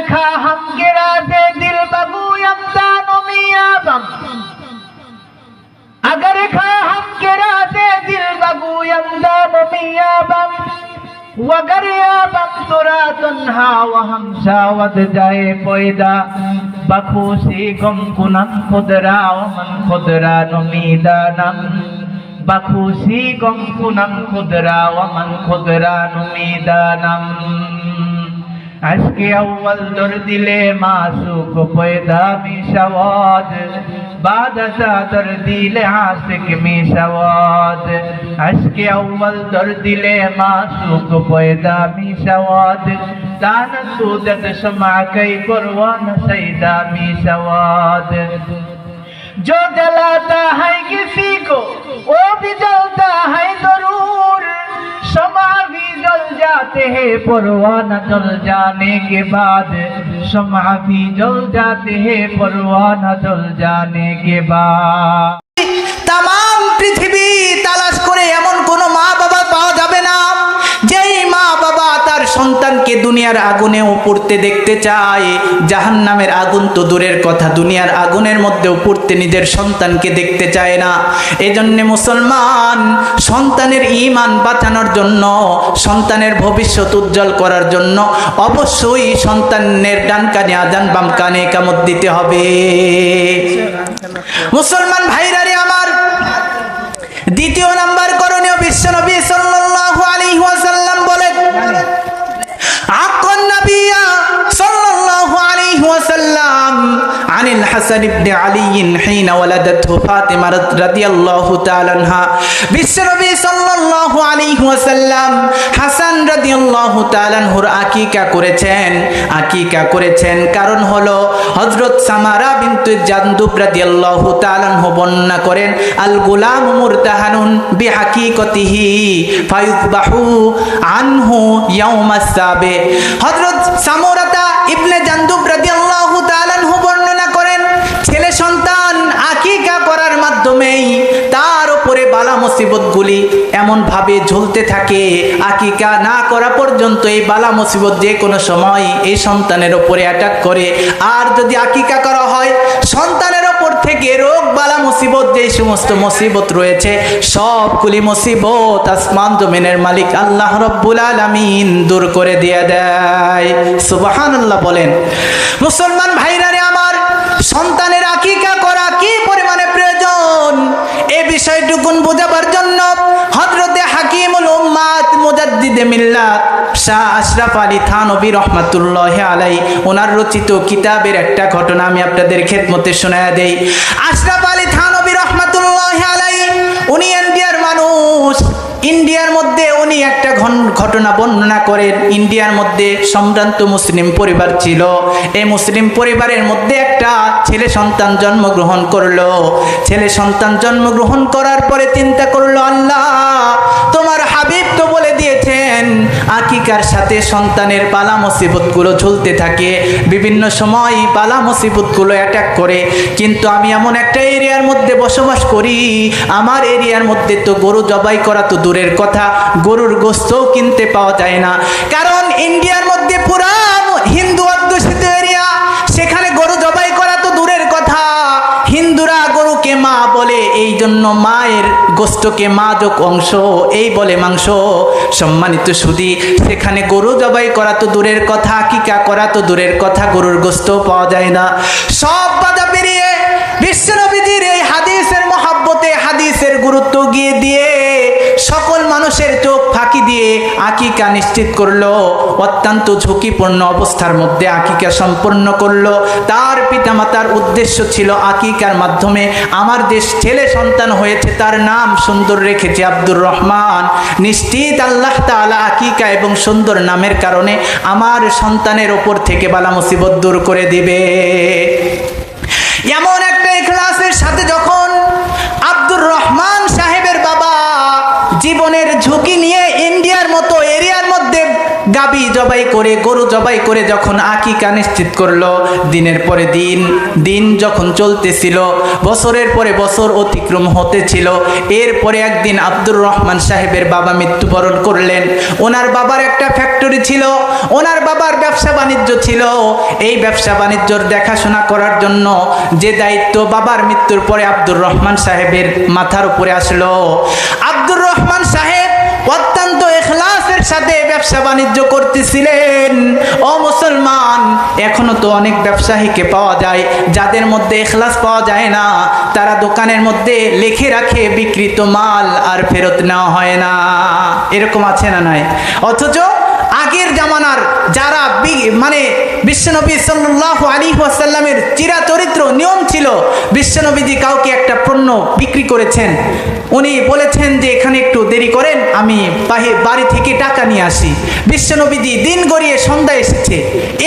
खा हम गिरा दे दिल बबू यमदानो मियां बम अगर खा हम गिरा दे दिल बबू यमदानो मियां बम वगर या बम तुरा तन्हा वहम शावद जाए पैदा बखुशी गम कुनम खुदरा वमन खुदरा नुमीदानम बखुशी गम कुनम खुदरा वमन खुदरा नुमीदानम अश्के अव्वल दुर दिले मासूक पैदा मिशवाद बाद दर दिले आशिक मिशवाद अश्के अव्वल दुर दिले मासूक पैदा मिशवाद दान सूदत समा कई कुर्बान सैदा मिशवाद जो जलाता है किसी को वो भी जलता है जरूर शमा भी जल जाते हैं परवाना जल जाने के बाद शमा भी जल जाते हैं परवाना जल जाने के बाद तमाम पृथ्वी तलाश करे एमन कोनो मा बाबा पाওয়া যাবে না যেই মা বাবা তার সন্তানকে দুনিয়ার আগুনে পুড়তে দেখতে চায় জাহান্নামের আগুন তো দূরের কথা দুনিয়ার আগুনের মধ্যেও পুড়তে নিজের সন্তানকে দেখতে চায় না এজন্য মুসলমান সন্তানের ঈমান বাঁচানোর জন্য সন্তানের ভবিষ্যৎ উজ্জ্বল করার জন্য অবশ্যই সন্তানের ডান কানে আযান বাম কানে ইকামত দিতে হবে মুসলমান ভাইরা রে আমার দ্বিতীয় নাম্বার করণীয় বিশ্বনবী সাল্লাল্লাহু আলাইহি ওয়াসাল্লাম বলেন আক্কান নবিয়া সাল্লাল্লাহু আলাইহি ওয়াসাল্লাম আনিল হাসান ইবনে আলী হিনা ওয়ালাদাতহু ফাতিমা রাদিয়াল্লাহু তাআলা আনহা বিশ্বনবী সাল্লাল্লাহু আলাইহি ওয়াসাল্লাম হাসান রাদিয়াল্লাহু তাআলা আনহুর আকীকা করেছেন কারণ হলো হযরত সামারা বিনতে জানদুব রাদিয়াল্লাহু তাআলা আনহু বর্ণনা করেন আল গুলাম মুরতাহানুন বিহাকিকতিহি ফায়ুযবাহু আনহু ইয়াউমাস সাবে হযরত সামারাতা ইবনে জানদুব রাদিয়াল্লাহু তাআলা আনহু বর্ণনা করেন ছেলে সন্তান আকীকা করার মাধ্যমেই তার উপরে বালা মুসিবতগুলি এমন ভাবে ঝুলতে থাকে আকীকা না করা পর্যন্ত এই বালা মুসিবত যে কোনো সময় এই সন্তানের উপরে অ্যাটাক করে আর যদি আকীকা করা হয় সন্তানের উপর থেকে রোগ বালা মুসিবত যে সমস্ত মুসিবত রয়েছে সবগুলি মুসিবত আসমান জমিনের মালিক আল্লাহ রাব্বুল আলামিন দূর করে দিয়ে দেয় সুবহানাল্লাহ বলেন মুসলমান ভাইরা রে আমার সন্তানের আকীকা করা কি পরিমাণে প্রয়োজন এই বিষয়টুকুন বোঝাবার জন্য হযরতে হাকিমুল উম্মাত মুজাদ্দিদে মিল্লাত শাহ আশরাফ আলী থানভী রহমাতুল্লাহি আলাইহি ওনার রচিত কিতাবের একটা ঘটনা আমি আপনাদের খেদমতে শোনায়া দেই আশরাফ আলী থানভী রহমাতুল্লাহি আলাইহি উনি ইন্ডিয়ার মানুষ ইন্ডিয়ার মধ্যে উনি একটা ঘটনা বর্ণনা করেন ইন্ডিয়ার মধ্যে সম্ভ্রান্ত মুসলিম পরিবার ছিল এই মুসলিম পরিবারের মধ্যে একটা ছেলে সন্তান জন্মগ্রহণ করলো ছেলে সন্তান জন্মগ্রহণ করার পরে চিন্তা করলো আল্লাহ তোমার হাবিব তো বলে দিয়েছেন আকীকার সাথে সন্তানের বালা মুসিবতগুলো ঝুলতে থাকে বিভিন্ন সময় বালা মুসিবতগুলো অ্যাটাক করে কিন্তু আমি এমন একটা এরিয়ার মধ্যে বসবাস করি আমার এরিয়ার মধ্যে তো গরু জবাই করা তো দূরের কথা গরুর গোশতও কিনতে পাওয়া যায় না কারণ ইন্ডিয়ার মধ্যে পুরা হিন্দু অধ্যুষিত এরিয়া সেখানে গরু জবাই করা তো দূরের কথা হিন্দুরা গরুকে মা বলে এই জন্য মায়ের গোশতকে মাদক অংশ এই বলে মাংস সম্মানিত সুধী সেখানে গরু জবাই করা তো দূরের কথা আকীকা করা তো দূরের কথা গরুর গোশতও পাওয়া যায় না সব বাধা পেরিয়ে বিশ্বনবীজির এই হাদিসের মহব্বতে হাদিসের গুরুত্ব গিয়ে দিয়ে সকল মানুষের চোখ ফাঁকি দিয়ে আকীকা নিশ্চিত করলো অত্যন্ত ঝুঁকিপূর্ণ অবস্থার মধ্যে আকীকা সম্পন্ন করলো তার পিতামাতার উদ্দেশ্য ছিল আকীকার মাধ্যমে আমার যে ছেলে সন্তান হয়েছে তার নাম সুন্দর রেখেছে আব্দুর রহমান নিশ্চিত আল্লাহ তাআলা আকীকা এবং সুন্দর নামের কারণে আমার সন্তানের ওপর থেকে বালা মুসিবত দূর করে দিবে এমন একটা ইখলাসের সাথে যখন আব্দুর রহমান সাহেবের বাবা জীবনের ঝুঁকি নিয়ে ইন্ডিয়ার মতো এরিয়ার মধ্যে গাবি জবাই করে, গরু জবাই করে যখন আকিকা নিশ্চিত করলো, দিনের পরে দিন যখন চলতেছিল, বছরের পরে বছর অতিক্রম হতেছিল, এরপরে একদিন আব্দুর রহমান সাহেবের বাবা মৃত্যুবরণ করলেন। ওনার বাবার একটা ফ্যাক্টরি ছিল, ওনার বাবার ব্যবসা বাণিজ্য ছিল। এই ব্যবসা বাণিজ্যর দেখাশোনা করার জন্য যে দায়িত্ব বাবার মৃত্যুর পরে আব্দুর রহমান সাহেবের মাথার উপরে আসলো। আব্দুর রহমান সাহেব অত্যন্ত ইখলাসের সাথে ব্যবসা বাণিজ্য করতেছিলেন। ও মুসলমান, এখনো তো অনেক ব্যবসায়ীকে পাওয়া যায় যাদের মধ্যে ইখলাস পাওয়া যায় না। তারা দোকানের মধ্যে লিখে রাখে বিক্রিত মাল আর ফেরত নেওয়া হয় না, এরকম আছে না নাই? অথচ আগের জামানার যারা মানে বিশ্বনবী সাল্লাল্লাহু আলাইহি ওয়াসাল্লামের চিরাচরিত্র নিয়ম ছিল, বিশ্বনবীজি কাউকে একটা পণ্য বিক্রি করেছেন, উনি বলেছেন যে এখানে একটু দেরি করেন, আমি বাড়ি থেকে টাকা নিয়ে আসি। বিশ্বনবীজি দিন গড়িয়ে সন্ধ্যা এসেছে,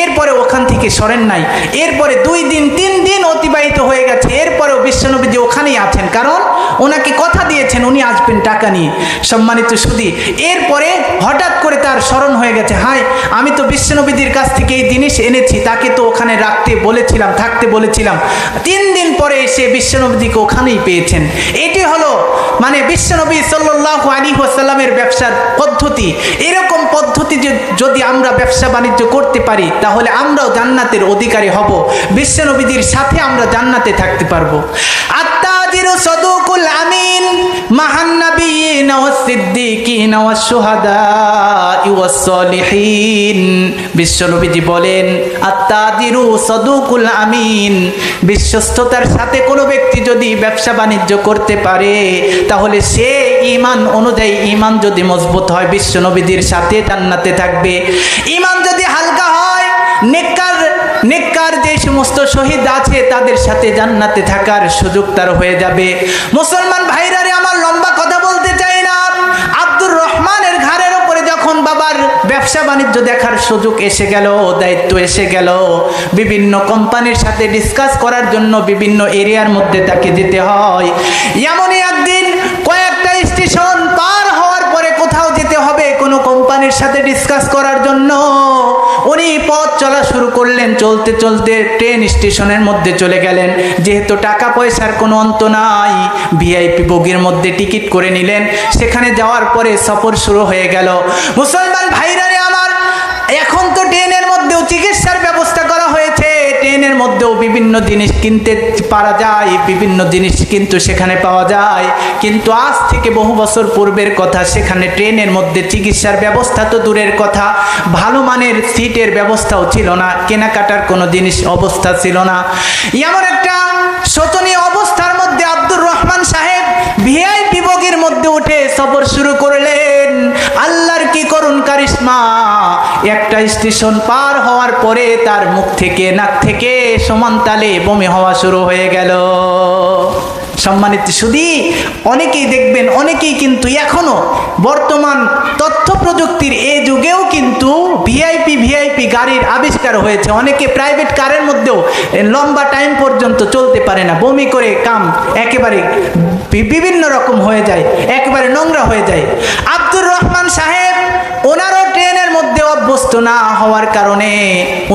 এরপরে ওখান থেকে সরেন নাই। এরপরে 2 দিন 3 দিন অতিবাহিত হয়ে গেছে, এরপরেও বিশ্বনবীজি ওখানেই আছেন, কারণ ওনাকে কথা দিয়েছেন উনি আসবেন টাকা নিয়ে। সম্মানিত সুধী, এরপরে হঠাৎ করে তার স্মরণ হয়ে গেছে, হাই আমি তো বিশ্বনবীজির কাছ থেকে এই জিনিস এনেছি, তাকে তো ওখানে রাখতে বলেছিলাম, থাকতে বলেছিলাম। 3 দিন পরে এসে বিশ্বনবীজিকে ওখানেই পেয়েছেন। এটি হলো মানে বিশ্বনবী সাল্লাল্লাহু আলাইহি ওয়াসাল্লামের ব্যবসার পদ্ধতি। এরকম পদ্ধতি যদি আমরা ব্যবসা বাণিজ্য করতে পারি, তাহলে আমরাও জান্নাতের অধিকারী হব, বিশ্বনবীজির সাথে আমরা জান্নাতে থাকতে পারবো। আত্তাজিরু সাদুকুল আমিন মাহান নাবিয়িন ওয়াস সিদ্দিকিন ওয়াস শুহাদাই ওয়াস সলিহিন। বিশ্বনবীজি বলেন, আত্তাজিরু সাদুকুল আমিন, বিশ্বস্ততার সাথে কোনো ব্যক্তি যদি ব্যবসা বাণিজ্য করতে পারে, তাহলে সে ঈমান অনুযায়ী, ঈমান যদি মজবুত হয়, বিশ্বনবীজির সাথে জান্নাতে থাকবে। ঈমান যদি হালকা হয়, নেককার যে সমস্ত শহীদ আছে তাদের সাথে জান্নাতে থাকার সুযোগ তার হয়ে যাবে। মুসলমান ভাইরা রে আমার, লম্বা কথা বলতে চাই না। আব্দুর রহমানের ঘাড়ের উপরে যখন বাবার ব্যবসা বাণিজ্য দেখার সুযোগ এসে গেল, দায়িত্ব এসে গেল, বিভিন্ন কোম্পানির সাথে ডিসকাস করার জন্য বিভিন্ন এরিয়ার মধ্যে তাকে যেতে হয়। এমনই একদিন কয়েকটা স্টেশন পার হওয়ার পরে কোথাও যেতে হবে কোনো কোম্পানির সাথে ডিসকাস করার জন্য। উনি পথ চলা শুরু করলেন, চলতে চলতে ট্রেন স্টেশনের মধ্যে চলে গেলেন। যেহেতু টাকা পয়সার কোনো অন্ত নাই, ভিআইপি বগির মধ্যে টিকিট করে নিলেন। সেখানে যাওয়ার পরে সফর শুরু হয়ে গেল। মুসলমান ভাইরা রে আমার, এখন তো ট্রেনের মধ্যেও চিকিৎসার ব্যবস্থা করা হয়েছে, ট্রেনের মধ্যেও বিভিন্ন জিনিস কিনতে পারা যায়, বিভিন্ন জিনিস কিন্তু সেখানে পাওয়া যায়। কিন্তু আজ থেকে বহু বছর পূর্বের কথা, সেখানে ট্রেনের মধ্যে চিকিৎসার ব্যবস্থা তো দূরের কথা, ভালো মানের সিটের ব্যবস্থাও ছিল না, কেনাকাটার কোনো জিনিস অবস্থা ছিল না। এমন একটা শোচনীয় অবস্থার মধ্যে আব্দুর রহমান সাহেব ভিআইপি বগির মধ্যে উঠে সফর শুরু করলেন। আল্লাহর কি করুন কারিশমা, একটা স্টেশন পার হওয়ার পরে তার মুখ থেকে, নাক থেকে সমান তালে বমি হওয়া শুরু হয়ে গেল। সম্মানিত সুধী, অনেকেই দেখবেন, অনেকেই কিন্তু এখনো বর্তমান তথ্য প্রযুক্তির এই যুগেও কিন্তু ভিআইপি গাড়ির আবিষ্কার হয়েছে। অনেকে প্রাইভেট কারের মধ্যেও লম্বা টাইম পর্যন্ত চলতে পারে না, বমি করে কাম একেবারে বিভিন্ন রকম হয়ে যায়, একেবারে নোংরা হয়ে যায়। আব্দুর রহমান সাহেব ওনারও ট্রেনের মধ্যে অভ্যস্ত না হওয়ার কারণে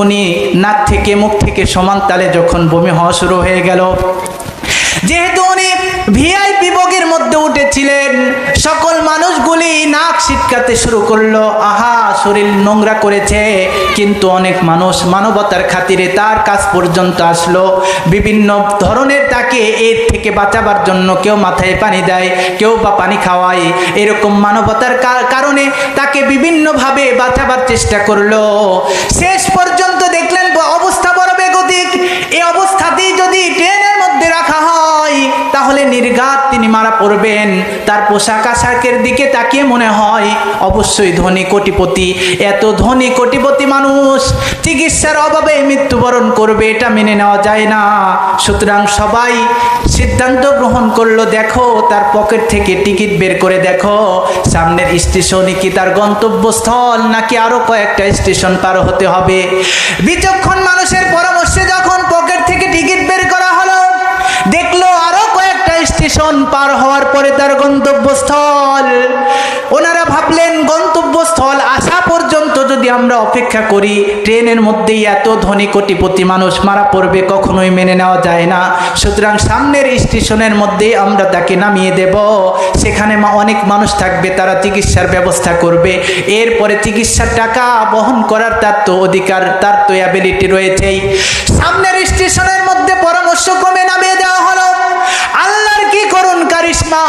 উনি নাক থেকে মুখ থেকে সমান তালে যখন বমি হওয়া শুরু হয়ে গেল, যেহেতু উনি ভিআইপি বগির মধ্যে উঠেছিলেন, সকল মানুষগুলি নাক ছিটকাতে শুরু করলো, আহা শরীর নোংরা করেছে। কিন্তু অনেক মানুষ মানবতার খাতিরে তার কাছ পর্যন্ত আসলো, বিভিন্ন ধরনের তাকে এর থেকে বাঁচাবার জন্য কেউ মাথায় পানি দেয়, কেউ বা পানি খাওয়ায়। এরকম মানবতার কারণে তাকে বিভিন্নভাবে বাঁচাবার চেষ্টা করলো। শেষ পর্যন্ত দেখলেন অবস্থা বড় বেগতিক। এই অবস্থাতেই যদি ট্রেনের মধ্যে রাখা হয়, তাহলে নির্ঘাত তিনি মারা পড়বেন। তার পোশাক আশাকের দিকে তাকিয়ে মনে হয় অবশ্যই ধনী কোটিপতি। এত ধনী কোটিপতি মানুষ চিকিৎসার অভাবে মৃত্যুবরণ করবে, এটা মেনে নেওয়া যায় না। সুতরাং সবাই সিদ্ধান্ত গ্রহণ করলো, দেখো তার পকেট থেকে টিকিট বের করে দেখো সামনের স্টেশনে কি তার গন্তব্যস্থল, নাকি আরো কয়েকটা স্টেশন পার হতে হবে। বিচক্ষণ মানুষের পরামর্শে যখন পকেট থেকে টিকিট বের করা হলো, দেখলো আরো কয়েকটা স্টেশন পার হওয়ার পরে তার গন্তব্যস্থল। ওনারা ভাবলেন গন্তব্যস্থল আসা পর্যন্ত যদি আমরা অপেক্ষা করি, ট্রেনের মধ্যেই এত ধনী কোটিপতি মানুষ মারা পড়বে, কখনোই মেনে নেওয়া যায় না। সুতরাং সামনের স্টেশনের মধ্যেই আমরা তাকে নামিয়ে দেব, সেখানে অনেক মানুষ থাকবে, তারা চিকিৎসার ব্যবস্থা করবে। এরপরে চিকিৎসার টাকা বহন করার তার তো অধিকার, তার তো অ্যাবিলিটি রয়েছেই। সামনের স্টেশনের মধ্যে পরামর্শ ক্রমে নামিয়ে দেওয়া হলো। আল্লাহর কি করুন কারিশমা,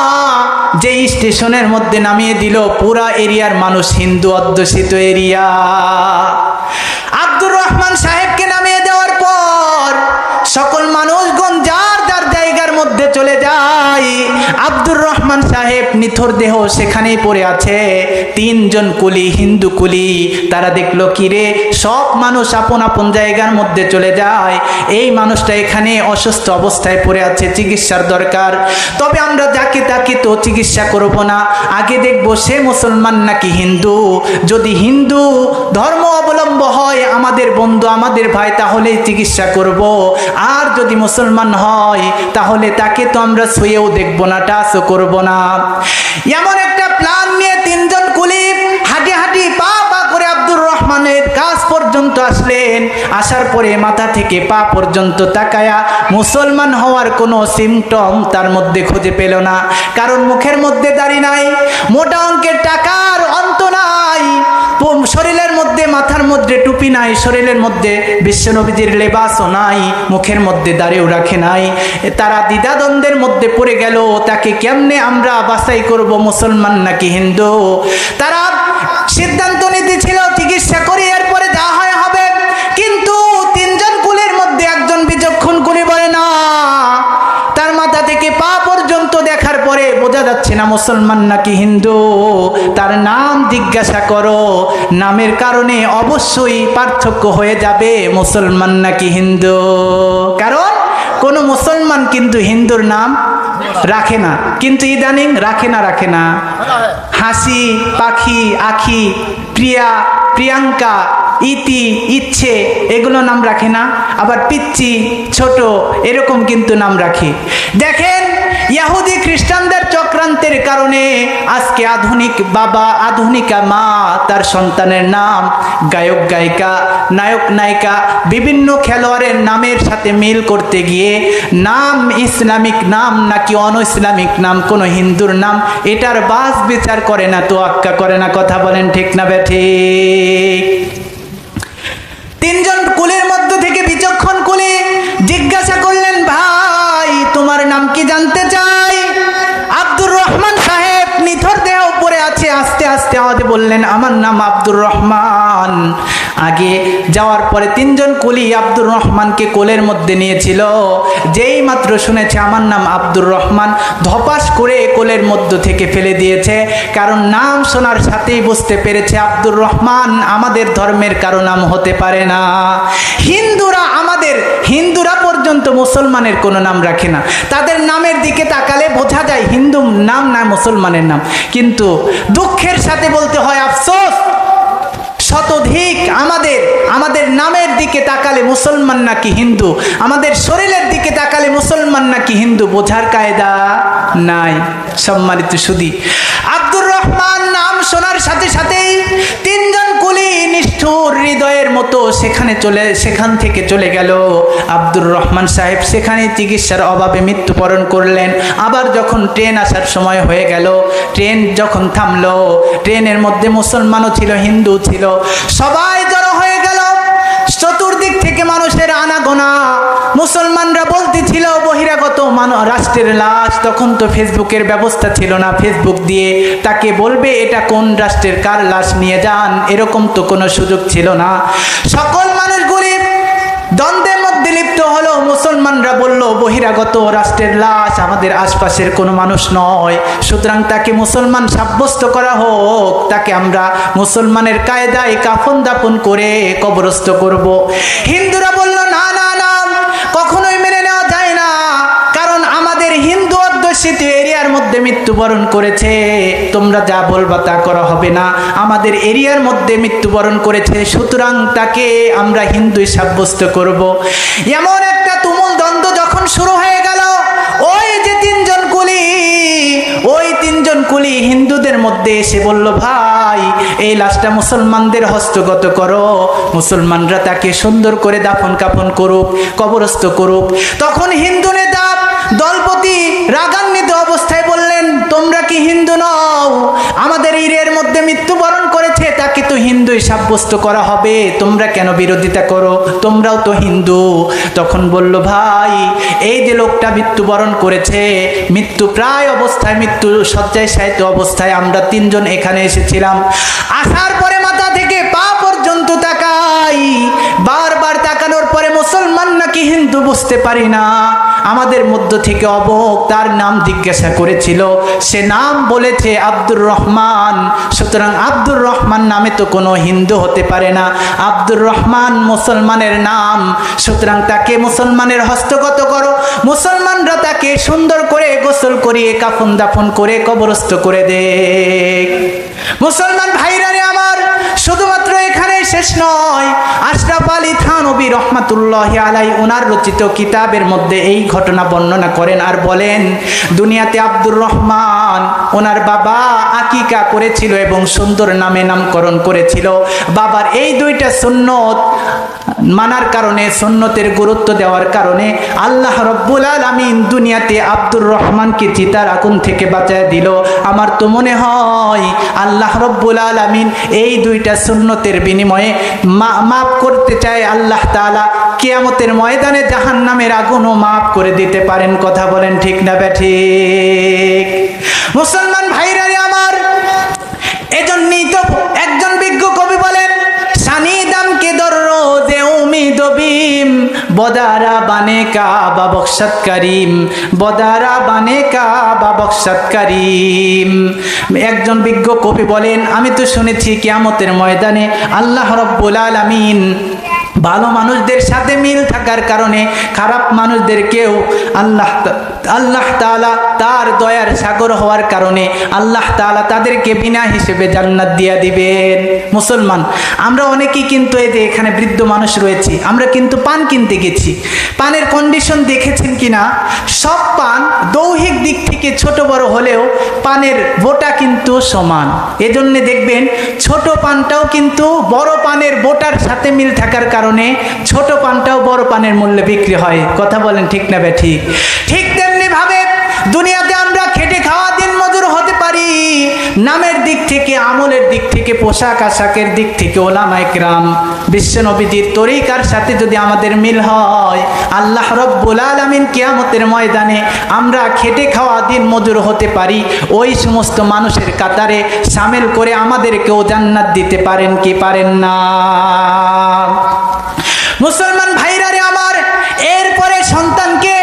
যে স্টেশনের মধ্যে নামিয়ে দিল পুরা এরিয়ার মানুষ হিন্দু অধ্যুষিত এরিয়া। আব্দুর রহমান সাহেবকে নামিয়ে দেওয়ার পর সকল মানুষগণ যার যার জায়গার মধ্যে চলে যায়। আব্দুর রহমান সাহেব নিথর দেহ সেখানেই পড়ে আছে। তিনজন কুলি, হিন্দু কুলি, তারা দেখলো কি রে, সব মানুষ আপন আপন জায়গার মধ্যে চলে যায়, এই মানুষটা এখানে অসুস্থ অবস্থায় পড়ে আছে, চিকিৎসার দরকার। তবে আমরা যাকে তাকে তো চিকিৎসা করব না, আগে দেখবো সে মুসলমান নাকি হিন্দু। যদি হিন্দু ধর্ম অবলম্বন হয়, আমাদের বন্ধু আমাদের ভাই, তাহলেই চিকিৎসা করব। আর যদি মুসলমান হয় তাহলে তাকে তো আমরা ছুঁয়েও দেখবো না, টাচও করব না। এমন একটা প্ল্যান নিয়ে তিনজন কুলি হাঁটি হাঁটি পা পা করে আব্দুর রহমানের কাছ পর্যন্ত আসলেন। আসার পরে মাথা থেকে পা পর্যন্ত তাকায়া মুসলমান হওয়ার কোনো সিমটম তার মধ্যে খুঁজে পেল না। কারণ মুখের মধ্যে দাড়ি নাই, মোটা অঙ্কের টাকার অন্ত নাই, শরীরের মধ্যে মাথার মধ্যে টুপি নাই, শরীরের মধ্যে বিশ্বনবীজির লেবাসও নাই, মুখের মধ্যে দাড়িও রাখে নাই। তারা দ্বিধাদ্বন্দ্বের মধ্যে পড়ে গেল, তাকে কেমনে আমরা বাছাই করব, মুসলমান নাকি হিন্দু। তারা সিদ্ধান্ত নিতে ছিল চিকিৎসা করি, এরপরে যা হয় হবে। কিন্তু তিনজন কুলের মধ্যে একজন বিচক্ষণ কুলি বলে না, তার মাথা থেকে পা পর্যন্ত দেখার পরে বোঝা যাচ্ছে না মুসলমান নাকি হিন্দু। তার নাম জিজ্ঞাসা করো, নামের কারণে অবশ্যই পার্থক্য হয়ে যাবে মুসলমান নাকি হিন্দু। কারণ কোন মুসলমান কিন্তু হিন্দুর নাম রাখে না, কিন্তু ইদানিং রাখে না। হাসি, পাখি, আখি, প্রিয়া, প্রিয়াঙ্কা, ইতি, ইচ্ছে, এগুলো নাম রাখে না। আবার পিচ্চি, ছোট, এরকম কিন্তু নাম রাখে। দেখেন, ইহুদি খ্রিস্টানদের চক্রান্তের কারণে আজকে আধুনিক বাবা, আধুনিকা মা তার সন্তানের নাম গায়ক গায়িকা, নায়ক নায়িকা, বিভিন্ন খেলোয়াড়ের নামের সাথে মিল করতে গিয়ে নাম ইসলামিক নাম নাকি অন ইসলামিক নাম, কোনো হিন্দুর নাম, এটার বাস বিচার করে না, তো আক্কা করে না। কথা বলেন ঠিক না বেঠিক? তিনজন কুলির মধ্য থেকে বিচক্ষণ কুলি জিজ্ঞাসা করলেন, ভাই তোমার নাম কি জানতে চাই? আব্দুর রহমান সাহেব নিথর দেহ পড়ে আছে, আস্তে আস্তে আওয়াজে বললেন, আমার নাম আব্দুর রহমান। আগে যাওয়ার পরে তিনজন কুলি আব্দুর রহমানকে কোলের মধ্যে নিয়েছিল। যেই মাত্র শুনেছে আমার নাম আব্দুর রহমান, ধপাস করে কোলের মধ্য থেকে ফেলে দিয়েছে। কারণ নাম শোনার সাথেই বুঝতে পেরেছে আব্দুর রহমান আমাদের ধর্মের কারো নাম হতে পারে না। হিন্দুরা পর্যন্ত মুসলমানের কোনো নাম রাখে না। তাদের নামের দিকে তাকালে বোঝা যায় হিন্দু নাম না মুসলমানের নাম। কিন্তু দুঃখের সাথে বলতে হয়, আফসোস, শতধিক আমাদের নামের দিকে তাকালে মুসলমান নাকি হিন্দু, আমাদের শরীরের দিকে তাকালে মুসলমান নাকি হিন্দু বোঝার কায়দা নাই। সম্মানিত সুধী, আব্দুর রহমান নাম শোনার সাথে সাথেই তিনজন কুলি নিষ্ঠুর হৃদয়ের মতো সেখান থেকে চলে গেল। আব্দুর রহমান সাহেব সেখানে চিকিৎসার অভাবে মৃত্যুবরণ করলেন। আবার যখন ট্রেন আসার সময় হয়ে গেল, ট্রেন যখন থামলো, ট্রেনের মধ্যে মুসলমানও ছিল, হিন্দু ছিল, সবাই জড়ো হয়ে গেল। চতুর্দিক থেকে মানুষের আনাগোনা। মুসলমানরা বলতেছিল বহিরাগত রাষ্ট্রের লাশ। তখন তো ফেসবুকের ব্যবস্থা ছিল না, ফেসবুক দিয়ে তাকে বলবে এটা কোন রাষ্ট্রের, কার লাশ নিয়ে যান, এরকম তো কোনো সুযোগ ছিল না। সকল মানুষগুলি দ্বন্দ্বের মধ্যে লিপ্ত হলো। মুসলমানরা বলল বহিরাগত রাষ্ট্রের লাশ, আমাদের আশপাশের কোনো মানুষ নয়, সুতরাং তাকে মুসলমান সাব্যস্ত করা হোক, তাকে আমরা মুসলমানের কায়দায় কাফন দাফন করে কবরস্থ করব। হিন্দুরা বলল না না না, কখনোই মেনে নেওয়া যায় না, কারণ আমাদের হিন্দু অধ্যুষিত এরিয়ার মধ্যে মৃত্যুবরণ করেছে, তোমরা যা বলবা তা করা হবে না, আমাদের এরিয়ার মধ্যে মৃত্যুবরণ করেছে, সুতরাং তাকে আমরা হিন্দুই সাব্যস্ত করব। এমন একটা তুমুল দ্বন্দ্ব যখন শুরু হয়ে গেল, ওই যে তিনজন কুলি কুলি হিন্দুদের মধ্যে এসে বলল, ভাই এই লাশটা মুসলমানদের হস্তগত করো, মুসলমানরা তাকে সুন্দর করে দাফন কাফন করুক, কবরস্থ করুক। তখন হিন্দু নেতা দলপতি রাগান্বিত অবস্থায় বললেন, তোমরা কি হিন্দু নও? আমাদের ইরের মধ্যে মৃত্যুবরণ করেছে, তাকে তো হিন্দুই সাব্যস্ত করা হবে, তোমরা কেন বিরোধিতা করো? তোমরাও তো হিন্দু। তখন বলল, ভাই এই যে লোকটা মৃত্যুবরণ করেছে, মৃত্যু প্রায় অবস্থায়, মৃত্যু শয্যায় শায়িত অবস্থায় আমরা তিনজন এখানে এসেছিলাম। আসার পরে মাথা থেকে পা পর্যন্ত তাকাই, বারবার তাকানোর পরে মুসলমান নাকি হিন্দু বুঝতে পারি না। আমাদের মধ্য থেকে অবক তার নাম জিজ্ঞাসা করেছিল, সে নাম বলেছে আব্দুর রহমান। সুতরাং আব্দুর রহমান নামে তো কোনো হিন্দু হতে পারে না, আব্দুর রহমান মুসলমানের নাম, সুতরাং তাকে মুসলমানের হস্তগত করো। মুসলমানরা তাকে সুন্দর করে গোসল করিয়ে কাফন দাফন করে কবরস্থ করে দে। মুসলমান ভাইরা রে আমার, শুধুমাত্র এখানে শেষ নয়। আশরাফ আলী থানভী রহমাতুল্লাহি আলাইহি ওনার রচিত কিতাবের মধ্যে এই ঘটনা বর্ণনা করেন আর বলেন, দুনিয়াতে আব্দুর রহমান ওনার বাবা আকিকা করেছিল এবং সুন্দর নামে নামকরণ করেছিল। বাবার এই দুইটা সুন্নত মানার কারণে, সুন্নতের গুরুত্ব দেওয়ার কারণে আল্লাহ রব্বুল আলামিন দুনিয়াতে আব্দুর রহমানকে চিতার আগুন থেকে বাঁচায় দিল। আমার তো মনে হয় আল্লাহ রব্বুল আলামিন এই দুইটা সুন্নতের বিনিময়ে মাফ করতে চায় আল্লাহ তাআলা। কিয়ামতের ময়দানে জাহান্নামের আগুনও মাফ করে দিতে পারেন। কথা বলেন ঠিক না ঠিক? মুসলমান ভাইরা আমার, এজন্যই তো একজন বিজ্ঞ কবি বলেন, সানিদামকে দররো যে উমিদ বিম বদারা বানে কাবা বখশত করিম, বদারা বানে কাবা বখশত করিম। একজন বিজ্ঞ কবি বলেন, আমি তো শুনেছি কিয়ামতের ময়দানে আল্লাহ রব্বুল আলামিন ভালো মানুষদের সাথে মিল থাকার কারণে খারাপ মানুষদেরকেও আল্লাহ তাআলা তার দয়ার সাগর হওয়ার কারণে আল্লাহ তাআলা তাদেরকে বিনা হিসেবে জান্নাত দিয়ে দিবেন। মুসলমান আমরা অনেকেই কিন্তু এই যে এখানে বৃদ্ধ মানুষ রয়েছি, আমরা কিন্তু পান কিনতে গেছি। পানের কন্ডিশন দেখেছেন কিনা? সব পান দৈহিক দিক থেকে ছোট বড় হলেও পানের বোটা কিন্তু সমান। এজন্য দেখবেন ছোট পানটাও কিন্তু বড় পানের বোটার সাথে মিল থাকার কারণে ছোট পানটাও বড় পানের মূল্যে বিক্রি হয়। কথা বলেন ঠিক না ঠিক? ঠিক তেমনি ভাবে দুনিয়াতে আমরা খেটে খাওয়া দিন মজুর হতে পারি, নামের দিক থেকে, আমলের দিক থেকে, পোশাক আশাকের দিক থেকে ওলামায়ে কেরাম বিশ্বনবীর তরিকার সাথে যদি আমাদের মিল হয়, আল্লাহ রব্বুল আলামিন কিয়ামতের ময়দানে আমরা খেটে খাওয়া দিন মজুর হতে পারি, ওই সমস্ত মানুষের কাতারে শামিল করে আমাদেরকেও জান্নাত দিতে পারেন কি পারেন না? মুসলমান ভাইরা রে আমার, এরপরে সন্তানকে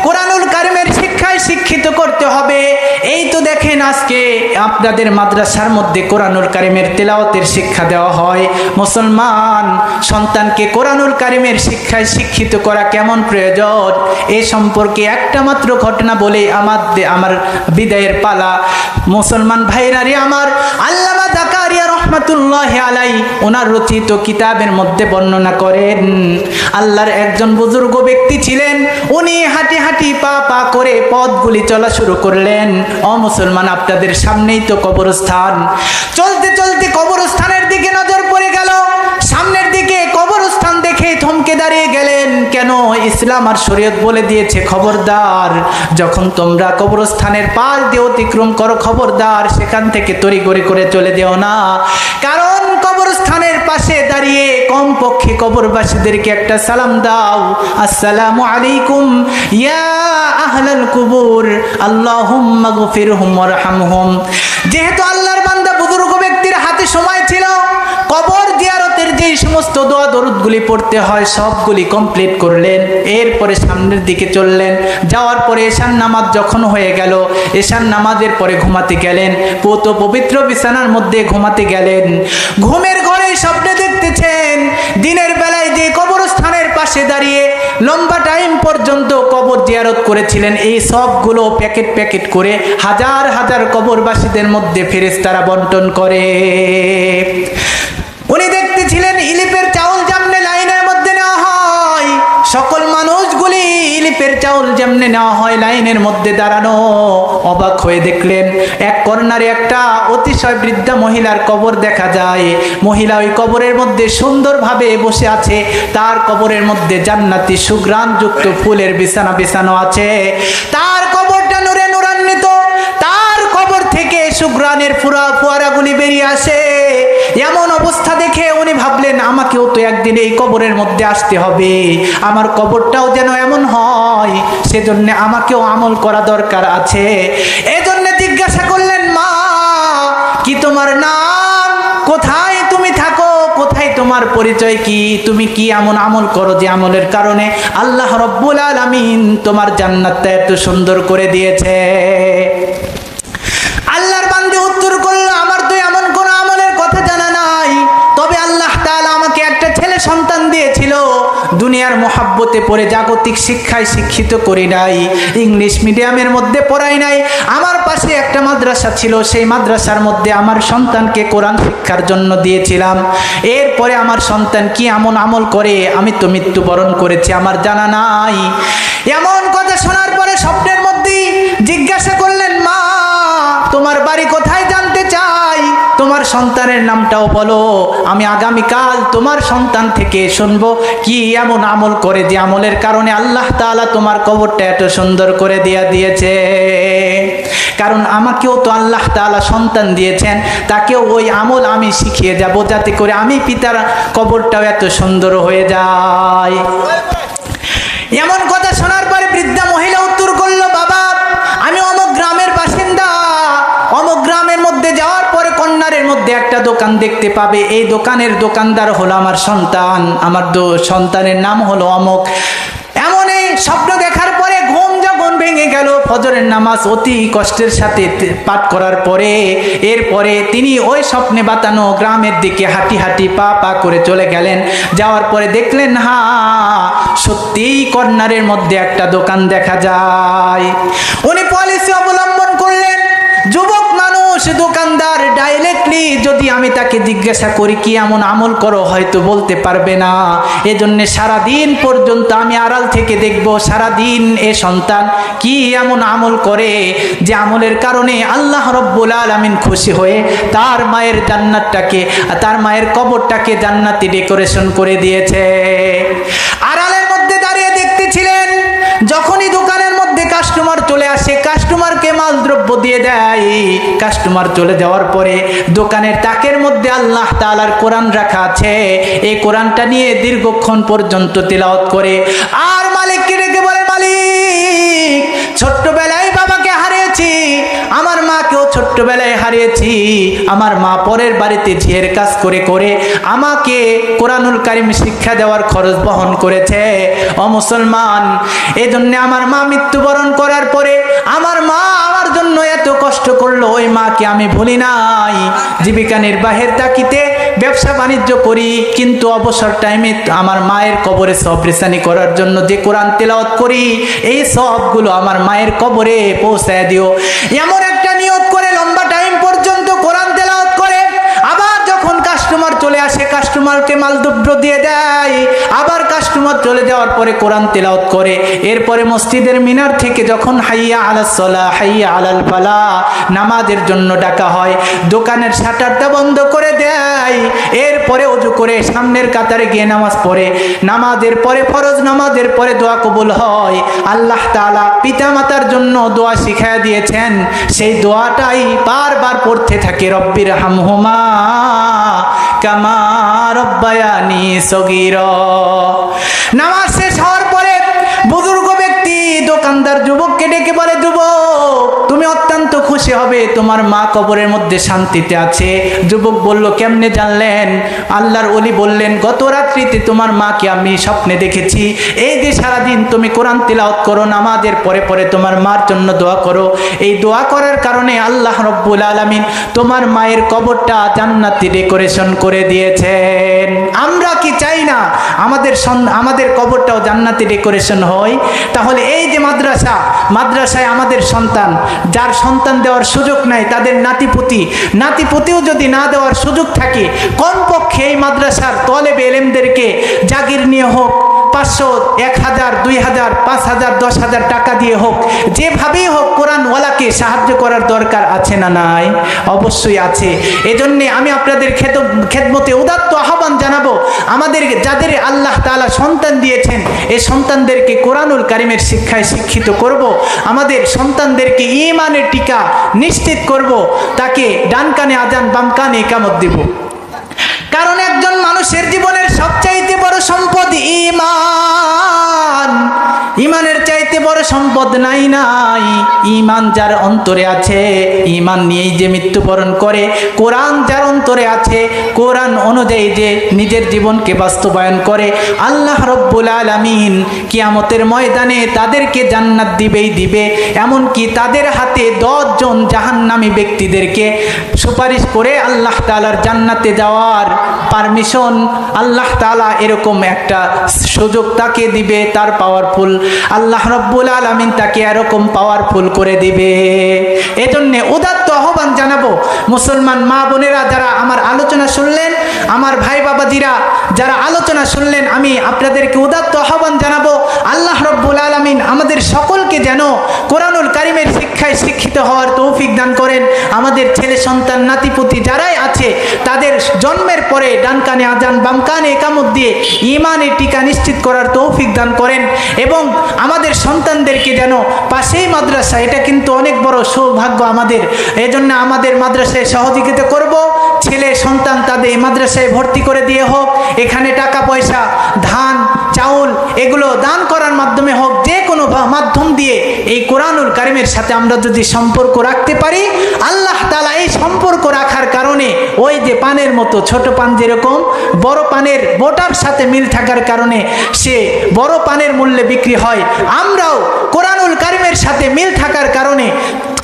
কোরআনুল কারিমের শিক্ষায় শিক্ষিত করতে হবে। এই তো দেখেন আজকে আপনাদের মাদ্রাসার মধ্যে কোরআনুল কারিমের তেলাওয়াতের শিক্ষা দেওয়া হয়। মুসলমান সন্তানকে কোরআনুল কারিমের শিক্ষায় শিক্ষিত করা কেমন প্রয়োজন, এ সম্পর্কে একটা মাত্র ঘটনা বলে আমার বিদায়ের পালা। মুসলমান ভাইরা রে আমার, আল্লামা জাকারিয়া রহমাতুল্লাহি আলাইহি ওনার রচিত কিতাবের মধ্যে বর্ণনা করেন, আল্লাহর একজন বুজুর্গ ব্যক্তি ছিলেন, উনি হাঁটি হাঁটি পা পা করে পথগুলি চলা শুরু করলেন। ও মুসলমান, আপনাদের সামনেই তো কবরস্থান। চলতে চলতে কবরস্থানের দিকে নজর পড়ে গেল। সামনের দিকে কবরস্থান দেখে থমকে দাঁড়িয়ে গেলেন। কেন? ইসলাম আর শরীয়ত বলে দিয়েছে, খবরদার যখন তোমরা কবরস্থানের পাশ দিয়ে অতিক্রম করো, খবরদার সেখান থেকে তড়িঘড়ি করে চলে যেও না। কারণ কবরস্থানের পাশে দাঁড়িয়ে কমপক্ষে কবরবাসীদেরকে একটা সালাম দাও, আসসালামু আলাইকুম ইয়া আহলাল কুবুর আল্লাহুম্মা গফিরহুম ওয়ারহামহুম। যেহেতু আল্লাহর বান্দা বুজুর্গ ব্যক্তির হাতে সময় ছিল, কবর জিয়ারতের যে সমস্ত দোয়া দরুদগুলি পড়তে হয় সবগুলি কমপ্লিট করলেন। এরপরে সামনের দিকে চললেন। যাওয়ার পরে এশার নামাজ যখন হয়ে গেল, এশার নামাজের পরে ঘুমাতে গেলেন। পুত পবিত্র বিছানার মধ্যে ঘুমাতে গেলেন। ঘুমের ঘরে স্বপ্নে দেখতেছেন দিনের বেলায় যে কবরস্থানের পাশে দাঁড়িয়ে লম্বা টাইম পর্যন্ত কবর জিয়ারত করেছিলেন, এই সবগুলো প্যাকেট প্যাকেট করে হাজার হাজার কবরবাসীদের মধ্যে ফেরেশতারা বন্টন করে। উনি দেখতেছিলেন ইলিপের চাউল যেমনে লাইনের মধ্যে নেওয়া হয়, সকল মানুষগুলি ইলিপের চাউল চাউল যেমনে নেওয়া হয় লাইনের মধ্যে দাঁড়ানো। অবাক হয়ে দেখলেন এক কর্নারে একটা অতিশয় বৃদ্ধা মহিলার কবর দেখা যায়। মহিলা ওই কবরের মধ্যে সুন্দরভাবে বসে আছে। তার কবরের মধ্যে জান্নাতি সুঘ্রাণযুক্ত ফুলের বিছানা বিছানো আছে। তার কবরটা নূরে নূরান্বিত। তার কবর থেকে সুঘ্রাণের ফোয়ারাগুলি বেরিয়ে আসে। এমন অবস্থা দেখে উনি ভাবলেন আমাকেও তো একদিন এই কবরের মধ্যে আসতে হবে, আমার কবরটাও যেন এমন হয়, সেজন্য আমাকেও আমল করা দরকার আছে। এজন্য জিজ্ঞাসা করলেন, মা কি তোমার নাম, কোথায় তুমি থাকো, কোথায় তোমার পরিচয় কি, তুমি কি এমন আমল করো যে আমলের কারণে আল্লাহ রব্বুল আলামিন তোমার জান্নাতটা এত সুন্দর করে দিয়েছে? আল্লাহর বান্দা উত্তর করলো, আমার তো এমন কোন আমলের কথা জানা নাই, তবে আল্লাহ তাআলা আমাকে একটা ছেলে সন্তান দিয়েছিল। দুনিয়ার মোহাব্বতে পড়ে জাগতিক শিক্ষায় শিক্ষিত করি নাই, ইংলিশ মিডিয়ামের মধ্যে পড়াই নাই। আমার পাশে একটা মাদ্রাসা ছিল, সেই মাদ্রাসার মধ্যে আমার সন্তানকে কোরআন শিক্ষার জন্য দিয়েছিলাম। এরপরে আমার সন্তান কি এমন আমল করে আমি তো মৃত্যুবরণ করেছি, আমার জানা নাই। এমন কথা শোনার পরে স্বপ্নের মধ্যেই জিজ্ঞাসা করলেন, মা তোমার বাড়ি কোথায় জানতে চাই, তোমার সন্তানের নামটাও বলো, আমি আগামীকাল তোমার সন্তান থেকে শুনবো কি এমন আমল করে যে আমলের কারণে আল্লাহ তাআলা তোমার কবরটা এত সুন্দর করে দিয়েছে। কারণ আমাকেও তো আল্লাহ তাআলা সন্তান দিয়েছেন, তাকেও ওই আমল আমি শিখিয়ে যাব, যাতে করে আমি পিতার কবরটাও এত সুন্দর হয়ে যায়। এমন কথা শোনার পরে বৃদ্ধা মহিলা উত্তর করলো, বাবা আমি অমুক গ্রামের বাসিন্দা, অমুক গ্রামের মধ্যে যাওয়ার পরে কর্নারের মধ্যে একটা দোকান দেখতে পাবে, এই দোকানের দোকানদার হলো আমার সন্তান, আমার সন্তানের নাম হলো অমুক। এমনই স্বপ্ন দেখার পরে ঘুম যখন ভেঙে গেল, ফজরের নামাজ অতি কষ্টের সাথে পাঠ করার পরে এরপরে তিনি ওই স্বপ্নে বাতানো গ্রামের দিকে হাঁটি হাঁটি পা পা করে চলে গেলেন। যাওয়ার পরে দেখলেন সত্যিই কর্নারের মধ্যে একটা দোকান দেখা যায়। উনি পলিসি অবলম্বন করলেন, যুবক মানুষ দোকানদার ডাইরেক্টলি যদি আমি তাকে জিজ্ঞাসা করি কি এমন আমল করো হয়তো বলতে পারবে না, এজন্য সারাদিন পর্যন্ত আমি আড়াল থেকে দেখব সারাদিন এ সন্তান কি এমন আমল করে যে আমলের কারণে আল্লাহ রব্বুল আলামিন খুশি হয়ে তার মায়ের জান্নাতটাকে, তার মায়ের কবরটাকে জান্নাতি ডেকোরেশন করে দিয়েছে। আড়ালের মধ্যে দাঁড়িয়ে দেখতেছিলেন, যখনই দোকানের মধ্যে কাস্টমার চলে আসে, কাস্টমারকে মাল দ্রব্য দিয়ে দেয়। কাস্টমার চলে যাওয়ার পরে দোকানের তাকের মধ্যে আল্লাহ তাআলার কোরআন রাখা আছে, এই কোরআনটা নিয়ে দীর্ঘক্ষণ পর্যন্ত তিলাওয়াত করে আর মালিককে ডেকে বলে, মালিক ছোট্টবেলায় বাবাকে হারিয়েছি, আমার মাকেও ছোট্টবেলায় হারিয়েছি, আমার মা পরের বাড়িতে ঝিয়ের কাজ করে করে আমাকে কোরআনুল কারীম শিক্ষা দেওয়ার খরচ বহন করেছে। ও মুসলমান, এজন্য আমার মা মৃত্যুবরণ করার পরে আমার মা আমার জন্য এত কষ্ট করলো, ওই মাকে আমি ভুলি নাই। জীবিকা নির্বাহের তাগিদে ব্যবসা বাণিজ্য করি, কিন্তু অবসর টাইমে আমার মায়ের কবরে সওয়াব রিসানি করার জন্য যে কোরআন তেলাওয়াত করি, এই সওয়াবগুলো আমার মায়ের কবরে পৌঁছায় দিও। এমন একটা নিয়ত করে লম্বা টাইম পর্যন্ত কোরআন তেলাওয়াত করে, আবার যখন কাস্টমার চলে আসে কাস্টমারকে মালদ্রব্য দিয়ে দেয়, আবার কাস্টমার চলে যাওয়ার পরে কোরআন তেলাওয়াত করে। এরপরে মসজিদের মিনার থেকে যখন হাইয়া আলাস সালাহ হাইয়া আলাল ফালাহ নামাজের জন্য ডাকা হয়, দোকানের শাটারটা বন্ধ করে দেয়। এরপরে ওযু করে সামনের কাতারে গিয়ে নামাজ পড়ে, নামাজের পরে ফরজ নামাজের পরে দোয়া কবুল হয়। আল্লাহ তাআলা পিতামাতার জন্য দোয়া শিখায়া দিয়েছেন, সেই দোয়াটাই বারবার পড়তে থাকে, রব্বির হামহুমা কামা রব্বায়ানি সগীরা। নামাজ শেষ হওয়ার পরে বুজুর্গ ব্যক্তি দোকানদার যুবককে ডেকে বলে, যুবক তুমি অত্যন্ত খুশি হবে, তোমার মা কবরের মধ্যে শান্তিতে আছে। যুবক বলল, কেমনে জানলেন? আল্লাহর ওলি বললেন, গত রাত্রিতে তোমার মাকে আমি স্বপ্নে দেখেছি। এই যে সারাদিন তুমি কোরআন তিলাওয়াত করো, নামাজের পরে পরে তোমার মার জন্য দোয়া করো, এই দোয়া করার কারণে আল্লাহ রব্বুল আলামিন তোমার মায়ের কবরটা জান্নাতি ডেকোরেশন করে দিয়েছেন। আমরা কি চাই না আমাদের কবরটাও জান্নাতি ডেকোরেশন হয়? তাহলে এই যে মাদ্রাসায় আমাদের সন্তান, যার সন্তান দেওয়ার সুযোগ নাই, তাদের নাতিপুতিও যদি না দেওয়ার সুযোগ থাকে, কমপক্ষে এই মাদ্রাসার তলেবে এলেমদেরকে জাগির নিয়ে হোক 500, 1000, 2000, 5000, 10,000 টাকা দিয়ে হোক, যেভাবেই হোক কোরআনওয়ালাকে সাহায্য করার দরকার আছে না নাই? অবশ্যই আছে। এজন্য আমি আপনাদের খেদমতে উদাত্ত আহ্বান জানাবো, আমাদের যাদের আল্লাহ তাআলা সন্তান দিয়েছেন, এই সন্তানদেরকে কোরআনুল কারীমের শিক্ষায় শিক্ষিত করব, আমাদের সন্তানদেরকে ঈমানের টিকা নিশ্চিত করব, তাকে ডান কানে আজান বাম কানে ইকামত দিব। কারণ একজন মানুষের জীবনের সবচাইতে বড় সম্পদ ঈমান। ঈমানের চাইতে বড় সম্পদ নাই। ঈমান যার অন্তরে আছে, ঈমান নিয়েই যে মৃত্যুবরণ করে, কোরআন যার অন্তরে আছে, কোরআন অনুযায়ী যে নিজের জীবনকে বাস্তবায়ন করে, আল্লাহ রব্বুল আলামিন কিয়ামতের ময়দানে তাদেরকে জান্নাত দিবে। এমনকি তাদের হাতে 10 জন জাহান্নামী ব্যক্তিদেরকে সুপারিশ করে আল্লাহ তাআলার জান্নাতে যাওয়ার পারমিশন আল্লাহ তাআলা এরকম একটা সুযোগ তাকে দিবে। তার পাওয়ারফুল আল্লাহ রব্বুল আলামিন তাকে এরকম পাওয়ারফুল করে দিবে। এজন্য উদাত্ত আহ্বান জানাবো, মুসলমান মা বোনেরা যারা আমার আলোচনা শুনলেন, আমার ভাই বাবাজিরা যারা আলোচনা শুনলেন, আমি আপনাদেরকে উদাত্ত আহ্বান জানাবো, আল্লাহ রব্বুল আলামিন আমাদের সকলকে যেন কোরআনুল কারীমের শিক্ষায় শিক্ষিত হওয়ার তৌফিক দান করেন। আমাদের ছেলে সন্তান নাতিপুতি যারাই আছে, তাদের জন্মের পরে ডান কানে আজান বাম কানে ইকামত দিয়ে ঈমানের টিকা নিশ্চিত করার তৌফিক দান করেন। এবং আমাদের সন্তানদেরকে যেন পাশেই মাদ্রাসা, এটা কিন্তু অনেক বড় সৌভাগ্য আমাদের, এজন্য আমাদের মাদ্রাসায় সহযোগিতা করব। ছেলে সন্তান তাদের মাদ্রাসায় ভর্তি করে দিয়ে হোক, এখানে টাকা পয়সা ধান চাউল এগুলো দান করার মাধ্যমে হোক, যে কোনো মাধ্যম দিয়ে এই কোরআনুল কারীমের সাথে আমরা যদি সম্পর্ক রাখতে পারি, আল্লাহ তাআলা এই সম্পর্ক রাখার কারণে ওই যে পানের মতো, ছোট পান যেরকম বড় পানের বোটার সাথে মিল থাকার কারণে সে বড় পানের মূল্যে বিক্রি হয়, আমরাও কোরআনুল কারীমের সাথে মিল থাকার কারণে,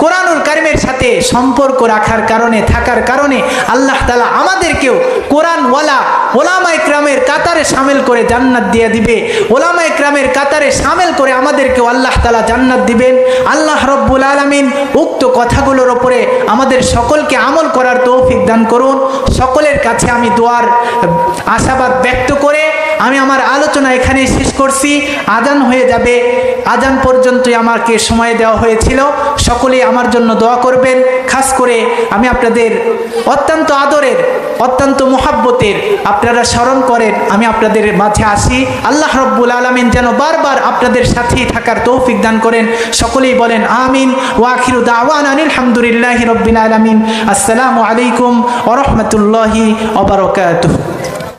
কোরআনুল কারীমের সাথে সম্পর্ক রাখার কারণে থাকার কারণে আল্লাহ তাআলা আমাদেরকেও কোরআনওয়ালা ওলামায়ে কেরামের কাতারে শামিল করে জান্নাত দিয়ে দিবে। ওলামায়ে কেরামের কাতারে শামিল করে আমাদেরকেও আল্লাহ তাআলা জান্নাত দিবেন। আল্লাহ রব্বুল আলামিন উক্ত কথাগুলোর উপরে আমাদের সকলকে আমল করার তৌফিক দান করুন। সকলের কাছে আমি দোয়ার আশাবাদ ব্যক্ত করে আমি আমার আলোচনা এখানেই শেষ করছি। আজান হয়ে যাবে, আজান পর্যন্তই আমাকে সময় দেওয়া হয়েছিল। সকলেই আমার জন্য দোয়া করবেন। খাস করে আমি আপনাদের অত্যন্ত আদরের, অত্যন্ত মুহাব্বতের, আপনারা স্মরণ করেন আমি আপনাদের মাঝে আসি। আল্লাহ রব্বুল আলামিন যেন বারবার আপনাদের সাথেই থাকার তৌফিক দান করেন। সকলেই বলেন আমিন। ওয়া আখিরু দাওয়ানা আলহামদুলিল্লাহি রাব্বিল আলামিন। আসসালামু আলাইকুম ওয়া রাহমাতুল্লাহি ওয়া বারাকাতুহু।